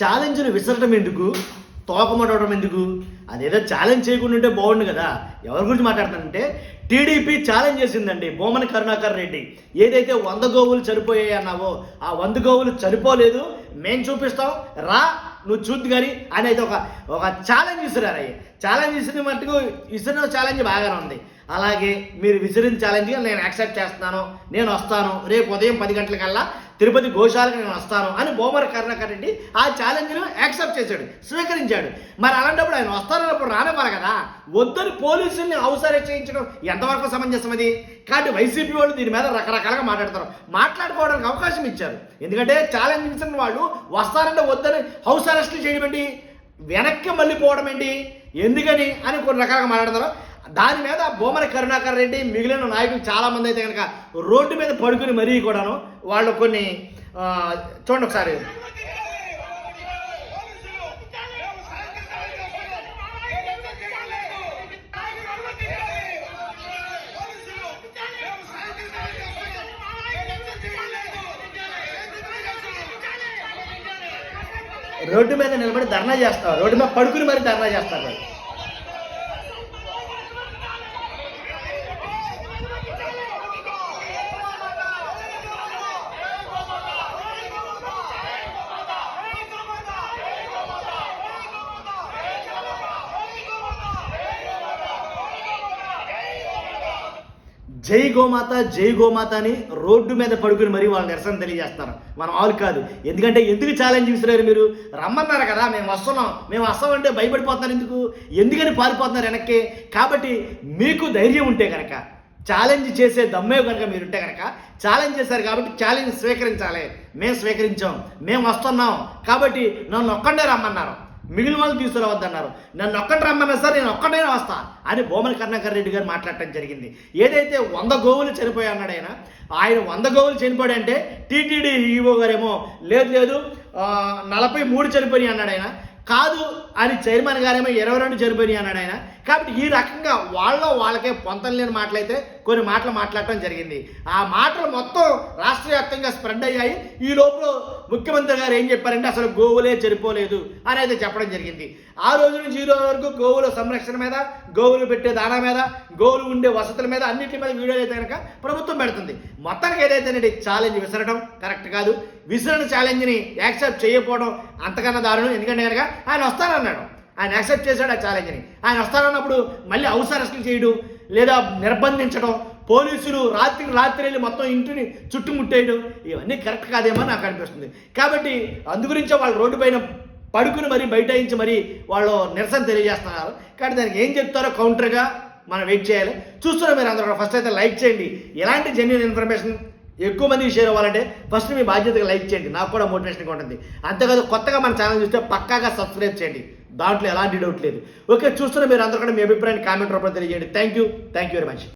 ఛాలెంజ్‌ని విసరటం ఎందుకు? తోకముడవడం ఎందుకు? అదేదో ఛాలెంజ్ చేయకుండా ఉంటే బాగుండు కదా! ఎవరి గురించి మాట్లాడుతున్నానంటే టీడీపీ ఛాలెంజ్ చేసిందండి భూమన కరుణాకర్ రెడ్డి. ఏదైతే 100 గోవులు చనిపోయాయి అన్నావో ఆ 100 గోవులు చనిపోలేదు, మేము చూపిస్తాం రా నువ్వు చూద్దు కానీ అని అయితే ఒక ఛాలెంజ్ విసిరారు. ఛాలెంజ్ విసిరిన మట్టుకు విసిరిన ఛాలెంజ్ బాగానే ఉంది. అలాగే మీరు విసిరిన ఛాలెంజ్గా నేను యాక్సెప్ట్ చేస్తున్నాను, నేను వస్తాను, రేపు ఉదయం 10 గంటలకల్లా తిరుపతి గోశాలకు నేను వస్తాను అని భూమన కరుణాకర్ రెడ్డి ఆ ఛాలెంజ్ను యాక్సెప్ట్ చేశాడు, స్వీకరించాడు. మరి అలాంటప్పుడు ఆయన వస్తానన్నప్పుడు రానివ్వాలి కదా. వద్దని పోలీసుల్ని హౌస్ అరెస్ట్ చేయించడం ఎంతవరకు సమంజసం అది? కాబట్టి వైసీపీ వాళ్ళు దీని మీద రకరకాలుగా మాట్లాడతారు, మాట్లాడుకోవడానికి అవకాశం ఇచ్చారు. ఎందుకంటే ఛాలెంజ్ ఇచ్చిన వాళ్ళు వస్తారంటే వద్దని హౌస్ అరెస్ట్లు చేయడం ఏంటి, వెనక్కి మళ్ళీ పోవడం ఏంటి, ఎందుకని అని కొన్ని రకాలుగా మాట్లాడతారు. దాని మీద భూమన కరుణాకర్ రెడ్డి మిగిలిన నాయకులు చాలామంది అయితే కనుక రోడ్డు మీద పడుకుని మరీ కూడాను వాళ్ళు కొన్ని చూడండి ఒకసారి. రోడ్డు మీద నిలబడి ధర్నా చేస్తారు, రోడ్డు మీద పడుకుని మరి ధర్నా చేస్తారు. జై గోమాత జై గోమాత అని రోడ్డు మీద పడుకుని మరీ వాళ్ళు నిరసన తెలియజేస్తారు. మనం వాళ్ళు కాదు. ఎందుకు ఛాలెంజ్ విసిరారు? మీరు రమ్మన్నారు కదా, మేము వస్తామంటే భయపడిపోతున్నారు ఎందుకు? ఎందుకని పారిపోతున్నారు వెనక్కి? కాబట్టి మీకు ధైర్యం ఉంటే కనుక, ఛాలెంజ్ చేసే దమ్మే కనుక మీరుంటే కనుక, ఛాలెంజ్ చేశారు కాబట్టి ఛాలెంజ్ స్వీకరించాలి. మేము స్వీకరించాం, మేము వస్తున్నాం కాబట్టి నన్ను ఒక్కడే రమ్మన్నారు, మిగిలిన వాళ్ళు తీసుకురావద్దన్నారు. నన్ను ఒక్కటి రమ్మన్నా సార్, నేను ఒక్కడైనా వస్తా అని భూమన కరుణాకర్ రెడ్డి గారు మాట్లాడటం జరిగింది. ఏదైతే 100 గోవులు చనిపోయి అన్నాడు ఆయన 100 గోవులు చనిపోయాడంటే టీటీడీ ఈఓ గారేమో లేదు 43 చనిపోయి అన్నాడు ఆయన. కాదు అని చైర్మన్ గారేమో 22 చనిపోయి అన్నాడు ఆయన. కాబట్టి ఈ రకంగా వాళ్ళకే పొంతం లేని మాటలైతే కొన్ని మాటలు మాట్లాడటం జరిగింది. ఆ మాటలు మొత్తం రాష్ట్ర వ్యాప్తంగా స్ప్రెడ్ అయ్యాయి. ఈ లోపల ముఖ్యమంత్రి గారు ఏం చెప్పారంటే అసలు గోవులే చనిపోలేదు అని అయితే చెప్పడం జరిగింది. ఆ రోజు నుంచి ఈ రోజు వరకు గోవుల సంరక్షణ మీద, గోవులు పెట్టే దానా మీద, గోవులు ఉండే వసతుల మీద అన్నింటి మీద వీడియోలు అయితే కనుక ప్రభుత్వం పెడుతుంది. మొత్తానికి ఏదైతే ఛాలెంజ్ విసరడం కరెక్ట్ కాదు. విసిరిన ఛాలెంజ్ని యాక్సెప్ట్ చేయకపోవడం అంతకన్నా దారుణం. ఎందుకంటే కనుక ఆయన వస్తానన్నాడు, ఆయన యాక్సెప్ట్ చేశాడు ఆ ఛాలెంజ్ని. ఆయన వస్తానన్నప్పుడు మళ్ళీ హౌస్ అరెస్టులు చేయడం లేదా నిర్బంధించడం, పోలీసులు రాత్రి వెళ్ళి మొత్తం ఇంటిని చుట్టుముట్టేయడం, ఇవన్నీ కరెక్ట్ కాదేమో నాకు అనిపిస్తుంది. కాబట్టి అందుగురించే వాళ్ళు రోడ్డు పైన పడుకుని మరీ బైఠాయించి మరీ వాళ్ళు నిరసన తెలియజేస్తున్నారు. కాబట్టి దానికి ఏం చెప్తారో కౌంటర్గా మనం వెయిట్ చేయాలి. చూస్తున్నారు మీరు అందరూ. ఫస్ట్ అయితే లైక్ చేయండి. ఎలాంటి జెన్యూన్ ఇన్ఫర్మేషన్ ఎక్కువ మందికి షేర్ అవ్వాలంటే ఫస్ట్ మీ బాధ్యతగా లైక్ చేయండి, నాకు కూడా మోటివేషన్గా ఉంటుంది. అంతేకాదు కొత్తగా మన ఛానల్ చూస్తే పక్కాగా సబ్స్క్రైబ్ చేయండి, దాంట్లో ఎలాంటి డౌట్ లేదు. ఓకే, చూస్తున్న మీరు అందరూ కూడా మీ అభిప్రాయాన్ని కామెంట్ రూపంలో తెలియజేయండి. Thank you very much.